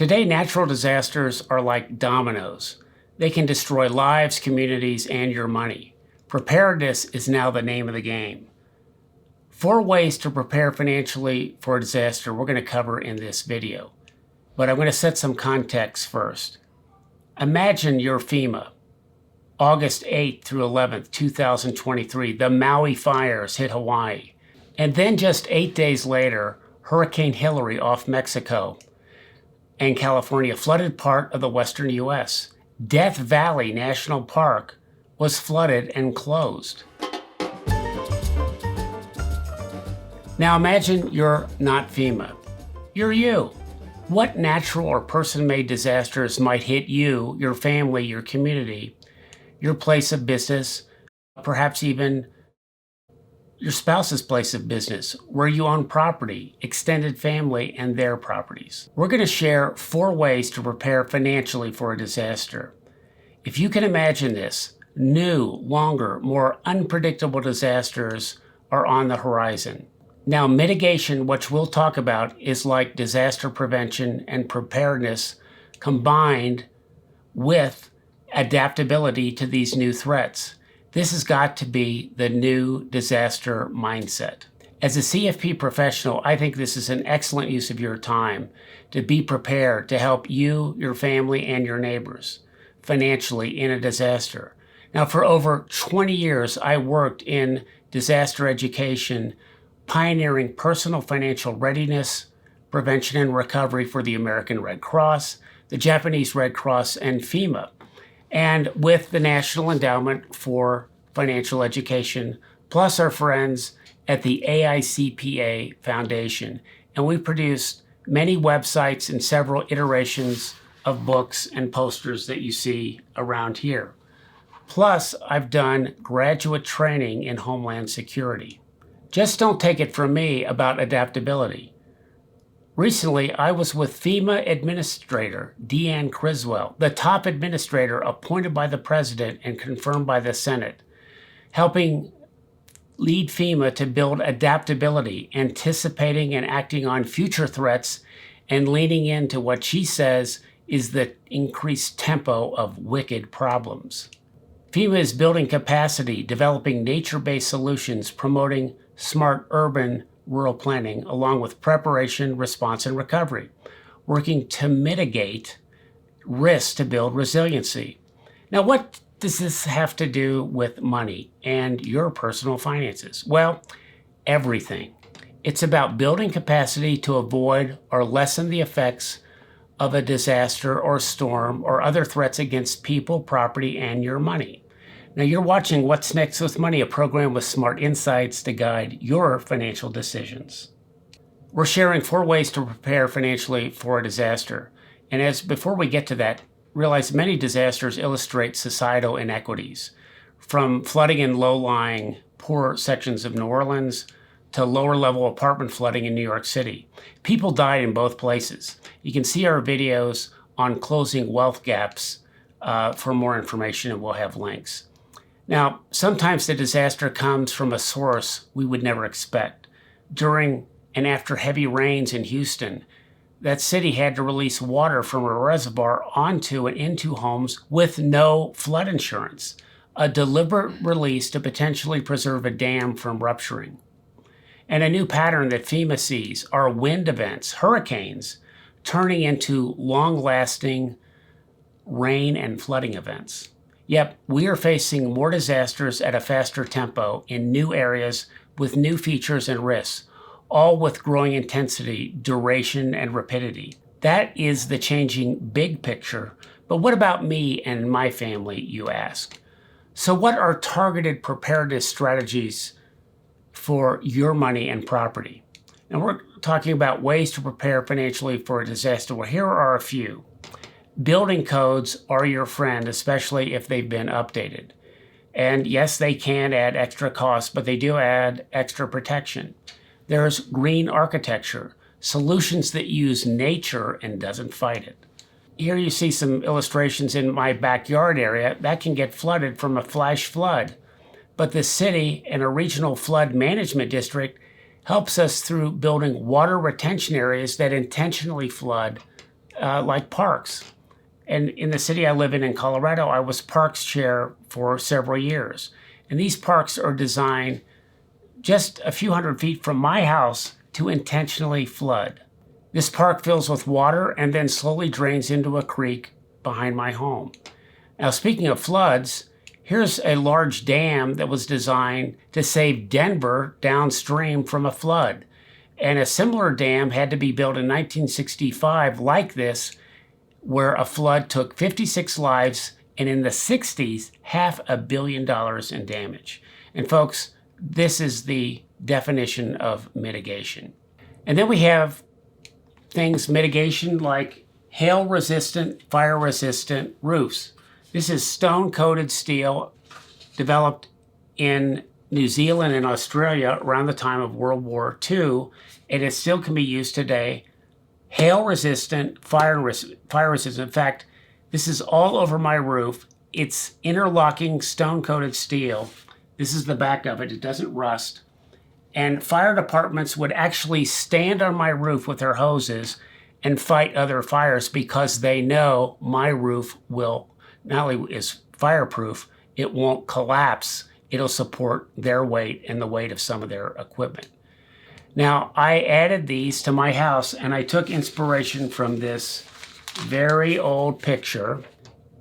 Today, natural disasters are like dominoes. They can destroy lives, communities, and your money. Preparedness is now the name of the game. 4 ways to prepare financially for a disaster we're going to cover in this video. But I'm going to set some context first. Imagine you're FEMA. August 8th through 11th, 2023, the Maui fires hit Hawaii. And then just 8 days later, Hurricane Hillary off Mexico and California flooded part of the western U.S. Death Valley National Park was flooded and closed. Now imagine you're not FEMA. You're you. What natural or person-made disasters might hit you, your family, your community, your place of business, perhaps even your spouse's place of business, where you own property, extended family, and their properties? We're going to share 4 ways to prepare financially for a disaster. If you can imagine this, new, longer, more unpredictable disasters are on the horizon. Now, mitigation, which we'll talk about, is like disaster prevention and preparedness combined with adaptability to these new threats. This has got to be the new disaster mindset. As a CFP professional, I think this is an excellent use of your time to be prepared to help you, your family, and your neighbors financially in a disaster. Now, for over 20 years, I worked in disaster education, pioneering personal financial readiness, prevention and recovery for the American Red Cross, the Japanese Red Cross, and FEMA, and with the National Endowment for Financial Education, plus our friends at the AICPA Foundation. And we produced many websites and several iterations of books and posters that you see around here. Plus, I've done graduate training in Homeland Security. Just don't take it from me about adaptability. Recently, I was with FEMA Administrator Deanne Criswell, the top administrator appointed by the President and confirmed by the Senate, helping lead FEMA to build adaptability, anticipating and acting on future threats, and leaning into what she says is the increased tempo of wicked problems. FEMA is building capacity, developing nature-based solutions, promoting smart urban rural planning, along with preparation, response, and recovery, working to mitigate risk to build resiliency. Now, what does this have to do with money and your personal finances? Well, everything. It's about building capacity to avoid or lessen the effects of a disaster or storm or other threats against people, property, and your money. Now, you're watching What's Next with Money, a program with smart insights to guide your financial decisions. We're sharing 4 ways to prepare financially for a disaster. And before we get to that, realize many disasters illustrate societal inequities, from flooding in low-lying, poor sections of New Orleans to lower-level apartment flooding in New York City. People died in both places. You can see our videos on closing wealth gaps for more information, and we'll have links. Now, sometimes the disaster comes from a source we would never expect. During and after heavy rains in Houston, that city had to release water from a reservoir onto and into homes with no flood insurance, a deliberate release to potentially preserve a dam from rupturing. And a new pattern that FEMA sees are wind events, hurricanes, turning into long-lasting rain and flooding events. Yep, we are facing more disasters at a faster tempo in new areas with new features and risks, all with growing intensity, duration, and rapidity. That is the changing big picture. But what about me and my family, you ask? So what are targeted preparedness strategies for your money and property? And we're talking about ways to prepare financially for a disaster. Well, here are a few. Building codes are your friend, especially if they've been updated. And yes, they can add extra costs, but they do add extra protection. There's green architecture, solutions that use nature and doesn't fight it. Here you see some illustrations in my backyard area that can get flooded from a flash flood. But the city and a regional flood management district helps us through building water retention areas that intentionally flood like parks. And in the city I live in Colorado, I was parks chair for several years. And these parks are designed just a few hundred feet from my house to intentionally flood. This park fills with water and then slowly drains into a creek behind my home. Now, speaking of floods, here's a large dam that was designed to save Denver downstream from a flood. And a similar dam had to be built in 1965 like this, where a flood took 56 lives and in the 60s, $500 million in damage. And folks, this is the definition of mitigation. And then we have things mitigation like hail-resistant, fire-resistant roofs. This is stone-coated steel developed in New Zealand and Australia around the time of World War II, and it still can be used today. Hail-resistant, fire-resistant. In fact, this is all over my roof. It's interlocking stone-coated steel. This is the back of it. It doesn't rust. And fire departments would actually stand on my roof with their hoses and fight other fires because they know my roof will, not only is fireproof, it won't collapse. It'll support their weight and the weight of some of their equipment. Now, I added these to my house, and I took inspiration from this very old picture,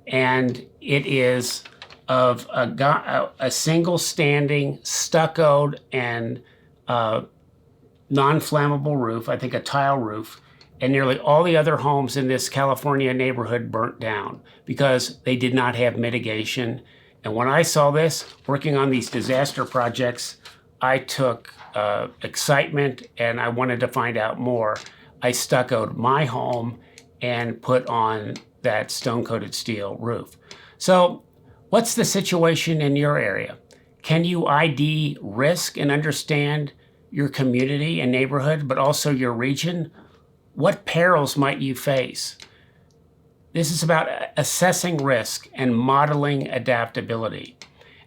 and it is of a single standing stuccoed and non-flammable roof, I think a tile roof, and nearly all the other homes in this California neighborhood burnt down because they did not have mitigation. And when I saw this, working on these disaster projects, I took excitement and I wanted to find out more. I stuccoed my home and put on that stone-coated steel roof. So what's the situation in your area? Can you ID risk and understand your community and neighborhood, but also your region? What perils might you face? This is about assessing risk and modeling adaptability.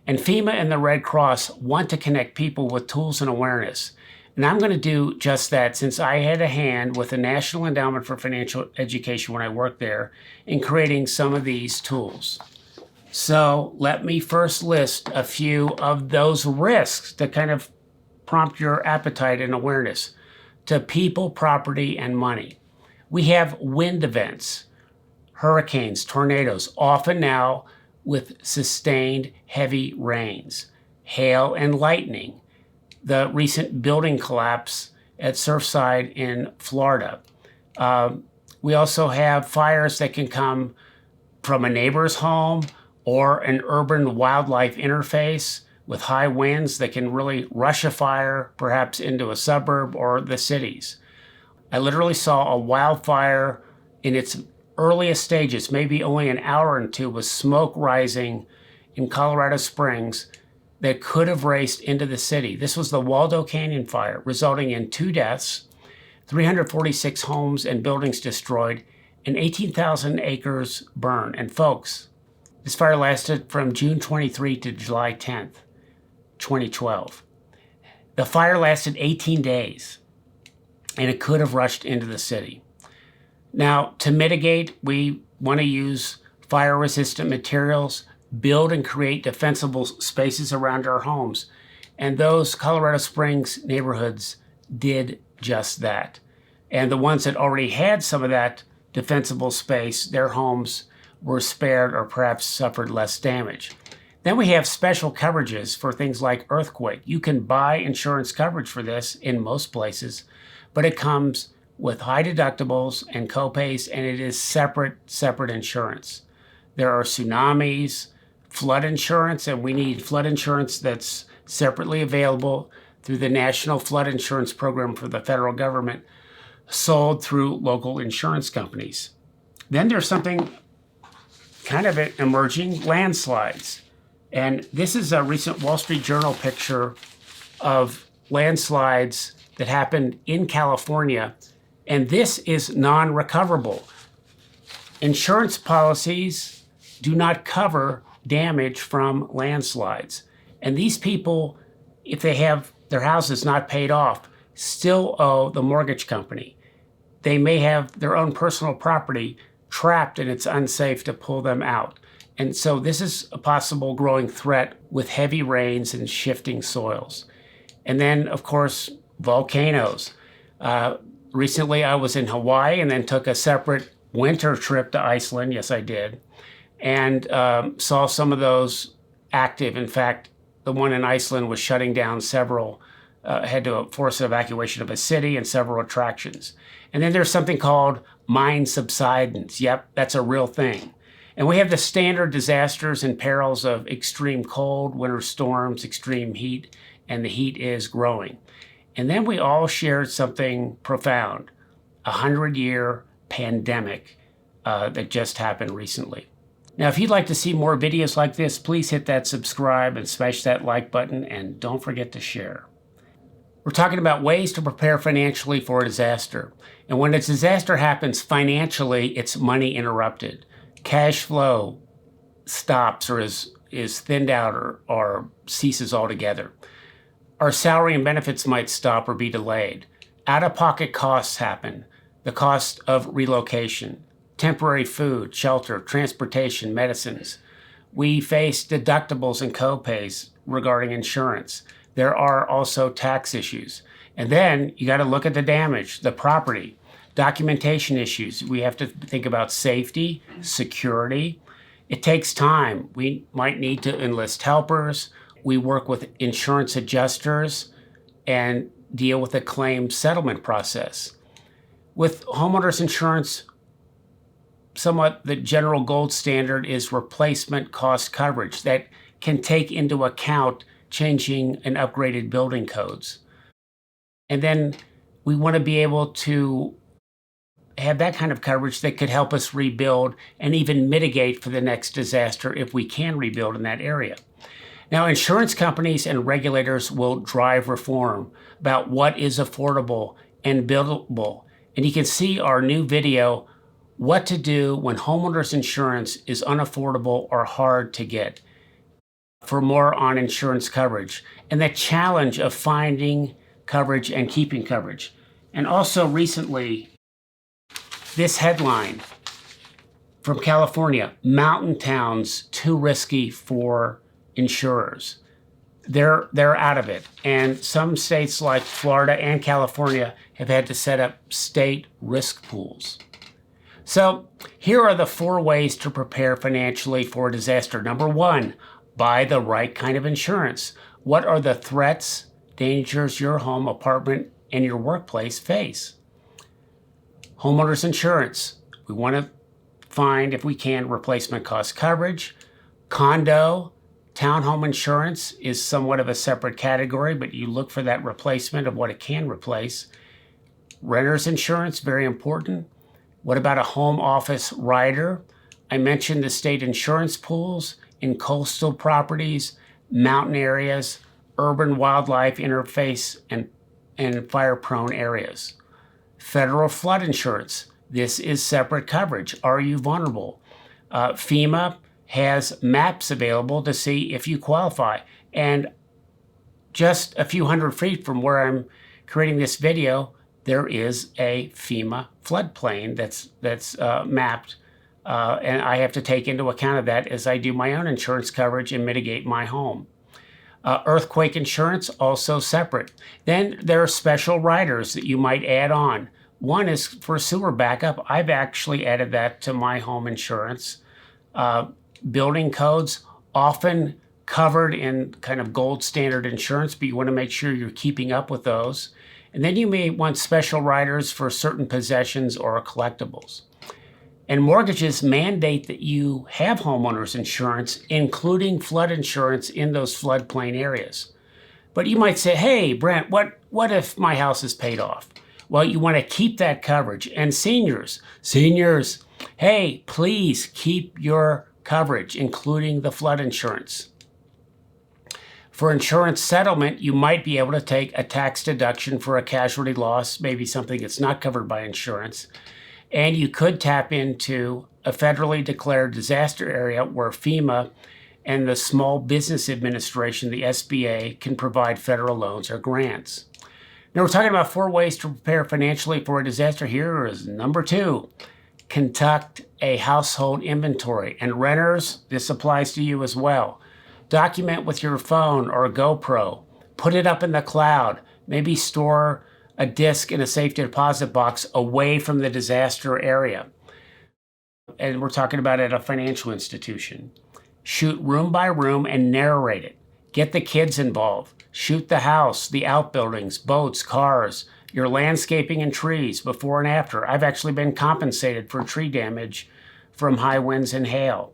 And FEMA and the Red Cross want to connect people with tools and awareness. And I'm going to do just that since I had a hand with the National Endowment for Financial Education when I worked there in creating some of these tools. So let me first list a few of those risks to kind of prompt your appetite and awareness to people, property, and money. We have wind events, hurricanes, tornadoes, often now with sustained heavy rains, hail and lightning, the recent building collapse at Surfside in Florida. We also have fires that can come from a neighbor's home or an urban wildlife interface with high winds that can really rush a fire, perhaps into a suburb or the cities. I literally saw a wildfire in its earliest stages, maybe only an hour or two, with smoke rising in Colorado Springs that could have raced into the city. This was the Waldo Canyon fire, resulting in 2 deaths, 346 homes and buildings destroyed, and 18,000 acres burned. And folks, this fire lasted from June 23 to July 10th, 2012. The fire lasted 18 days, and it could have rushed into the city. Now, to mitigate, we want to use fire-resistant materials, build and create defensible spaces around our homes. And those Colorado Springs neighborhoods did just that. And the ones that already had some of that defensible space, their homes were spared or perhaps suffered less damage. Then we have special coverages for things like earthquake. You can buy insurance coverage for this in most places, but it comes with high deductibles and copays, and it is separate insurance. There are tsunamis, flood insurance, and we need flood insurance that's separately available through the National Flood Insurance Program for the federal government, sold through local insurance companies. Then there's something kind of emerging, landslides. And this is a recent Wall Street Journal picture of landslides that happened in California. And this is non-recoverable. Insurance policies do not cover damage from landslides. And these people, if they have their houses not paid off, still owe the mortgage company. they may have their own personal property trapped and it's unsafe to pull them out. And so this is a possible growing threat with heavy rains and shifting soils. And then, of course, volcanoes. Recently, I was in Hawaii and then took a separate winter trip to Iceland. Yes, I did. And saw some of those active. In fact, the one in Iceland was shutting down several, had to force an evacuation of a city and several attractions. And then there's something called mine subsidence. Yep, that's a real thing. And we have the standard disasters and perils of extreme cold, winter storms, extreme heat, and the heat is growing. And then we all shared something profound, a 100-year pandemic that just happened recently. Now, if you'd like to see more videos like this, please hit that subscribe and smash that like button, and don't forget to share. We're talking about ways to prepare financially for a disaster. And when a disaster happens financially, it's money interrupted. Cash flow stops or is thinned out or ceases altogether. Our salary and benefits might stop or be delayed. Out-of-pocket costs happen. The cost of relocation, temporary food, shelter, transportation, medicines. We face deductibles and co-pays regarding insurance. There are also tax issues. And then you got to look at the damage, the property, documentation issues. We have to think about safety, security. It takes time. We might need to enlist helpers. We work with insurance adjusters and deal with the claim settlement process. With homeowners insurance, somewhat the general gold standard is replacement cost coverage that can take into account changing and upgraded building codes. And then we want to be able to have that kind of coverage that could help us rebuild and even mitigate for the next disaster if we can rebuild in that area. Now, insurance companies and regulators will drive reform about what is affordable and buildable. And you can see our new video, What to Do When Homeowners Insurance is Unaffordable or Hard to Get, for more on insurance coverage and the challenge of finding coverage and keeping coverage. And also recently, this headline from California, mountain towns too risky for insurers. They're out of it. And some states like Florida and California have had to set up state risk pools. So here are the 4 ways to prepare financially for a disaster. Number 1, buy the right kind of insurance. What are the threats, dangers your home, apartment, and your workplace face? Homeowners insurance. We want to find, if we can, replacement cost coverage. Condo, townhome insurance is somewhat of a separate category, but you look for that replacement of what it can replace. Renter's insurance, very important. What about a home office rider? I mentioned the state insurance pools in coastal properties, mountain areas, urban wildlife interface, and fire-prone areas. Federal flood insurance. This is separate coverage. Are you vulnerable? FEMA has maps available to see if you qualify. And just a few hundred feet from where I'm creating this video, there is a FEMA floodplain that's mapped. And I have to take into account of that as I do my own insurance coverage and mitigate my home. Earthquake insurance, also separate. Then there are special riders that you might add on. One is for sewer backup. I've actually added that to my home insurance. Building codes, often covered in kind of gold standard insurance, but you want to make sure you're keeping up with those. And then you may want special riders for certain possessions or collectibles. And mortgages mandate that you have homeowners insurance, including flood insurance in those floodplain areas. But you might say, hey, Brent, what if my house is paid off? Well, you want to keep that coverage. And seniors, hey, please keep your coverage, including the flood insurance. For insurance settlement, you might be able to take a tax deduction for a casualty loss, maybe something that's not covered by insurance. And you could tap into a federally declared disaster area where FEMA and the Small Business Administration, the SBA, can provide federal loans or grants. Now we're talking about 4 ways to prepare financially for a disaster. Here is number 2. Conduct a household inventory. And renters, this applies to you as well. Document with your phone or a GoPro. Put it up in the cloud. Maybe store a disk in a safety deposit box away from the disaster area. And we're talking about at a financial institution. Shoot room by room and narrate it. Get the kids involved. Shoot the house, the outbuildings, boats, cars, your landscaping and trees before and after. I've actually been compensated for tree damage from high winds and hail.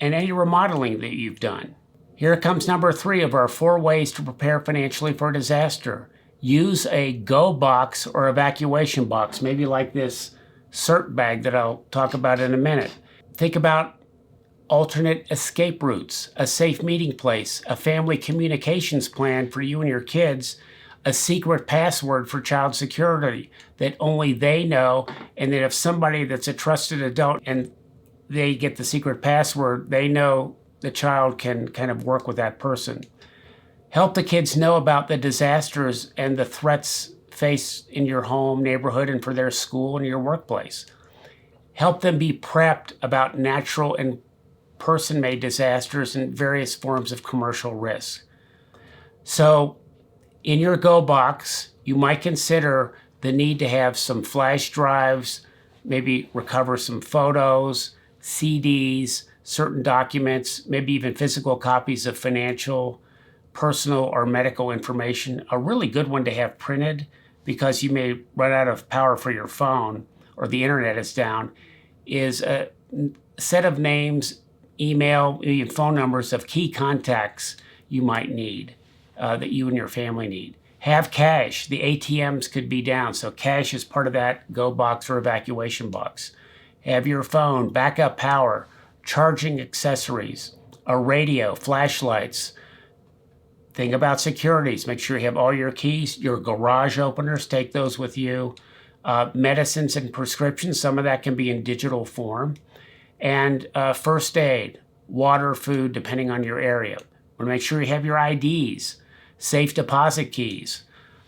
And any remodeling that you've done. Here comes number 3 of our 4 ways to prepare financially for a disaster. Use a go box or evacuation box, maybe like this CERT bag that I'll talk about in a minute. Think about alternate escape routes, a safe meeting place, a family communications plan for you and your kids, a secret password for child security that only they know, and that if somebody that's a trusted adult and they get the secret password, they know the child can kind of work with that person. Help the kids know about the disasters and the threats faced in your home, neighborhood, and for their school and your workplace. Help them be prepped about natural and person-made disasters and various forms of commercial risk. So in your Go box, you might consider the need to have some flash drives, maybe recover some photos, CDs, certain documents, maybe even physical copies of financial, personal, or medical information. A really good one to have printed, because you may run out of power for your phone or the internet is down, is a set of names, email, even phone numbers of key contacts you might need, that you and your family need. Have cash. The ATMs could be down, so cash is part of that Go box or evacuation box. Have your phone, backup power, charging accessories, a radio, flashlights. Think about securities. Make sure you have all your keys, your garage openers, take those with you. Medicines and prescriptions, some of that can be in digital form. And first aid, water, food, depending on your area. Want to make sure you have your IDs, safe deposit keys,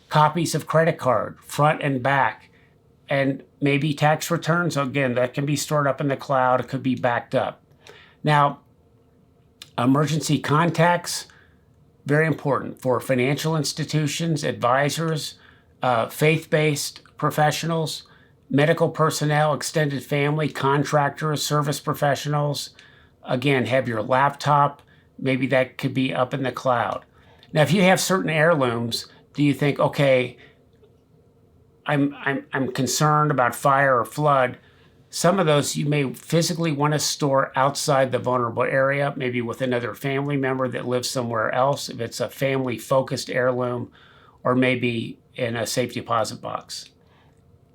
copies of credit card, front and back, and maybe tax returns. Again, that can be stored up in the cloud. It could be backed up. Now, emergency contacts, very important for financial institutions, advisors, faith-based professionals, medical personnel, extended family, contractors, service professionals. Again, have your laptop. Maybe that could be up in the cloud. Now, if you have certain heirlooms, do you think, okay, I'm concerned about fire or flood? Some of those you may physically want to store outside the vulnerable area, maybe with another family member that lives somewhere else, if it's a family-focused heirloom, or maybe in a safe deposit box,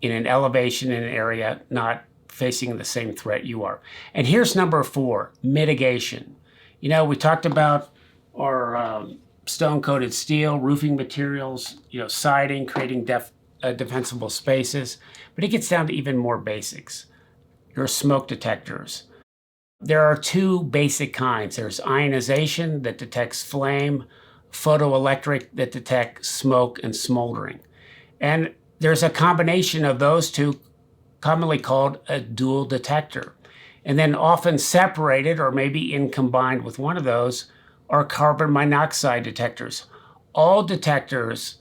in an elevation in an area not facing the same threat you are. And here's number 4, mitigation. You know, we talked about our stone-coated steel, roofing materials, siding, creating defensible spaces, but it gets down to even more basics. Your smoke detectors. There are 2 basic kinds. There's ionization that detects flame, photoelectric that detects smoke and smoldering. And there's a combination of those 2, commonly called a dual detector. And then often separated, or maybe in combined with one of those, are carbon monoxide detectors. All detectors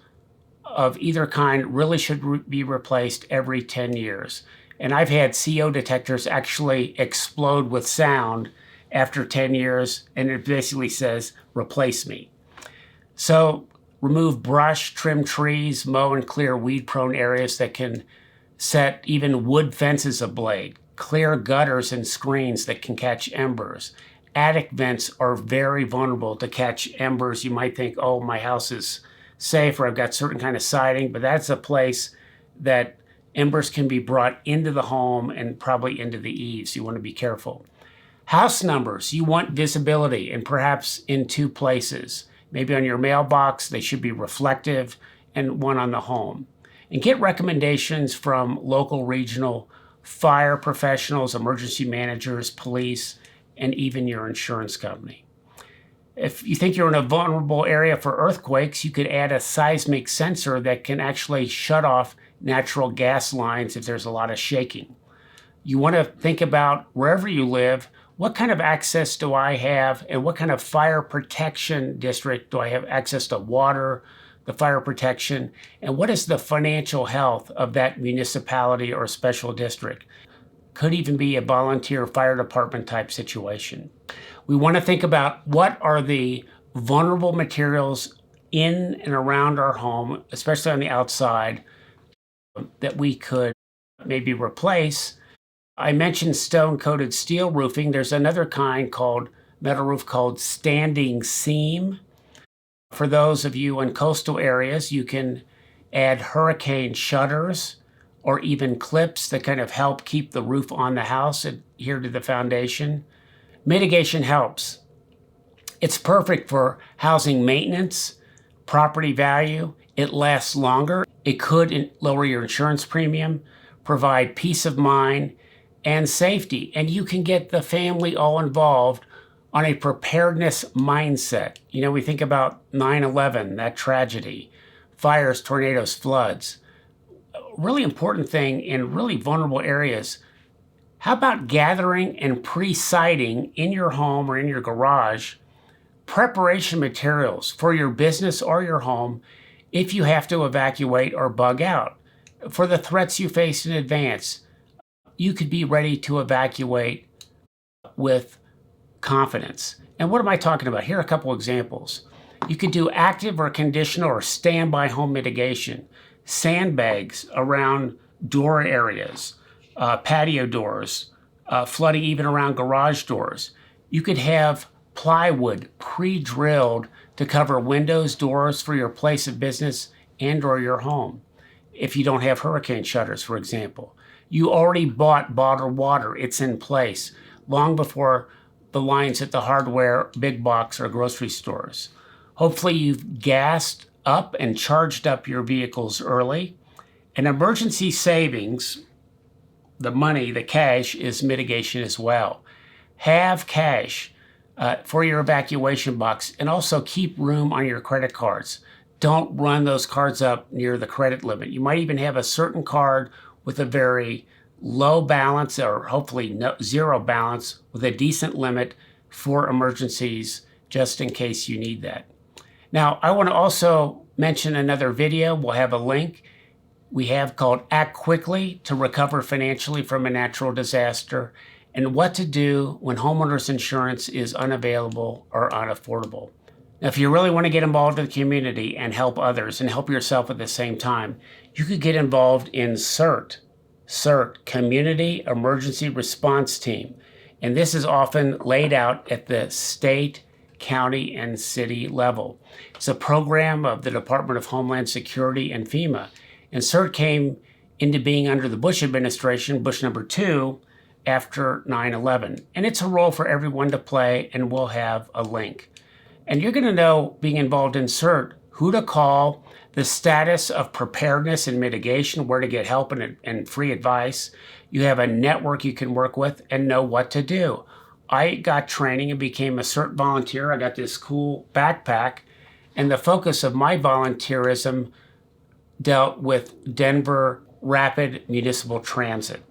of either kind really should be replaced every 10 years. And I've had CO detectors actually explode with sound after 10 years, and it basically says, replace me. So remove brush, trim trees, mow and clear weed-prone areas that can set even wood fences ablaze. Clear gutters and screens that can catch embers. Attic vents are very vulnerable to catch embers. You might think, oh, my house is safe, or I've got certain kind of siding, but that's a place that embers can be brought into the home and probably into the eaves. You want to be careful. House numbers, you want visibility, and perhaps in 2 places. Maybe on your mailbox, they should be reflective, and one on the home. And get recommendations from local, regional fire professionals, emergency managers, police, and even your insurance company. If you think you're in a vulnerable area for earthquakes, you could add a seismic sensor that can actually shut off natural gas lines if there's a lot of shaking. You want to think about wherever you live, what kind of access do I have, and what kind of fire protection district do I have access to water, the fire protection, and what is the financial health of that municipality or special district? Could even be a volunteer fire department type situation. We want to think about what are the vulnerable materials in and around our home, especially on the outside, that we could maybe replace. I mentioned stone-coated steel roofing. There's another kind called metal roof called standing seam. For those of you in coastal areas, you can add hurricane shutters or even clips that kind of help keep the roof on the house adhere to the foundation. Mitigation helps. It's perfect for housing maintenance, property value. It lasts longer. It could lower your insurance premium, provide peace of mind and safety. And you can get the family all involved on a preparedness mindset. You know, we think about 9/11, that tragedy, fires, tornadoes, floods. A really important thing in really vulnerable areas. How about gathering and pre-siting in your home or in your garage preparation materials for your business or your home if you have to evacuate or bug out? For the threats you face in advance, you could be ready to evacuate with confidence. And what am I talking about? Here are a couple examples. You could do active or conditional or standby home mitigation, sandbags around door areas, patio doors, flooding even around garage doors. You could have plywood pre-drilled to cover windows, doors for your place of business and or your home. If you don't have hurricane shutters, for example. You already bought bottled water. It's in place long before the lines at the hardware, big box, or grocery stores. Hopefully you've gassed up and charged up your vehicles early. And emergency savings, the money, the cash, is mitigation as well. Have cash for your evacuation box and also keep room on your credit cards. Don't run those cards up near the credit limit. You might even have a certain card with a very low balance or hopefully zero balance with a decent limit for emergencies just in case you need that. Now, I want to also mention another video. We'll have a link we have called Act Quickly to Recover Financially from a Natural Disaster and what to do when homeowners insurance is unavailable or unaffordable. Now, if you really want to get involved in the community and help others and help yourself at the same time, you could get involved in CERT, Community Emergency Response Team. And this is often laid out at the state, county, and city level. It's a program of the Department of Homeland Security and FEMA. And CERT came into being under the Bush administration, Bush number 2, after 9/11. And it's a role for everyone to play, and we'll have a link. And you're going to know, being involved in CERT, who to call, the status of preparedness and mitigation, where to get help and free advice. You have a network you can work with and know what to do. I got training and became a CERT volunteer. I got this cool backpack, and the focus of my volunteerism dealt with Denver Rapid Municipal Transit.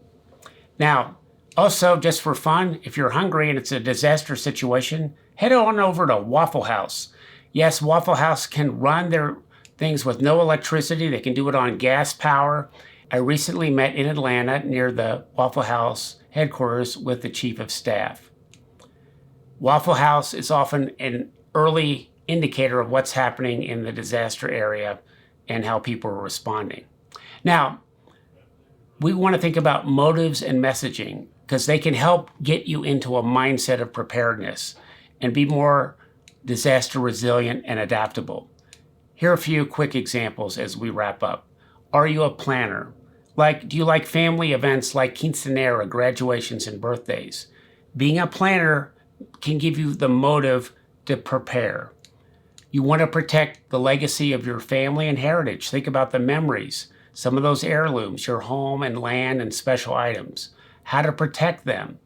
Now, also, just for fun, if you're hungry and it's a disaster situation, head on over to Waffle House. Yes, Waffle House can run their things with no electricity. They can do it on gas power. I recently met in Atlanta near the Waffle House headquarters with the chief of staff. Waffle House is often an early indicator of what's happening in the disaster area and how people are responding. Now, we want to think about motives and messaging because they can help get you into a mindset of preparedness and be more disaster resilient and adaptable. Here are a few quick examples as we wrap up. Are you a planner? Do you like family events like quinceanera, graduations, and birthdays? Being a planner can give you the motive to prepare. You want to protect the legacy of your family and heritage. Think about the memories, some of those heirlooms, your home and land and special items, how to protect them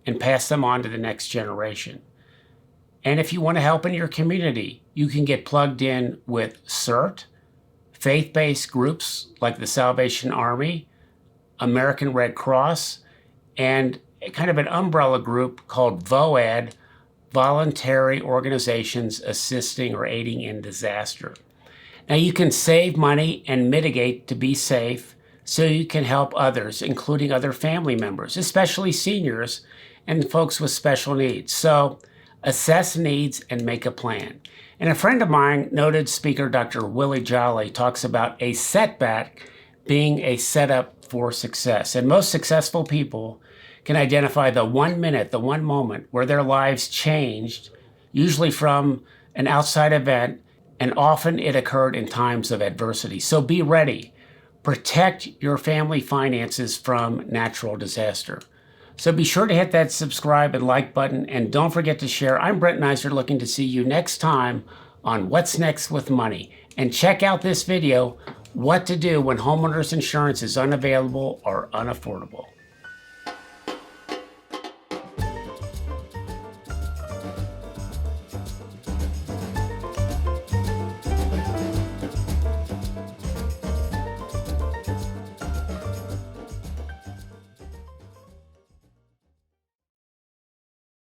and pass them on to the next generation. And if you want to help in your community, you can get plugged in with CERT, faith-based groups like the Salvation Army, American Red Cross, and kind of an umbrella group called VOAD, Voluntary Organizations Assisting or Aiding in Disaster. Now you can save money and mitigate to be safe so you can help others, including other family members, especially seniors and folks with special needs. So assess needs and make a plan. And a friend of mine, noted speaker Dr. Willie Jolly, talks about a setback being a setup for success. And most successful people can identify the 1 minute, the one moment where their lives changed, usually from an outside event, and often it occurred in times of adversity. So be ready. Protect your family finances from natural disaster. So be sure to hit that subscribe and like button, and don't forget to share. I'm Brent Neiser, looking to see you next time on What's Next with Money. And check out this video, What to Do When Homeowners Insurance is Unavailable or Unaffordable.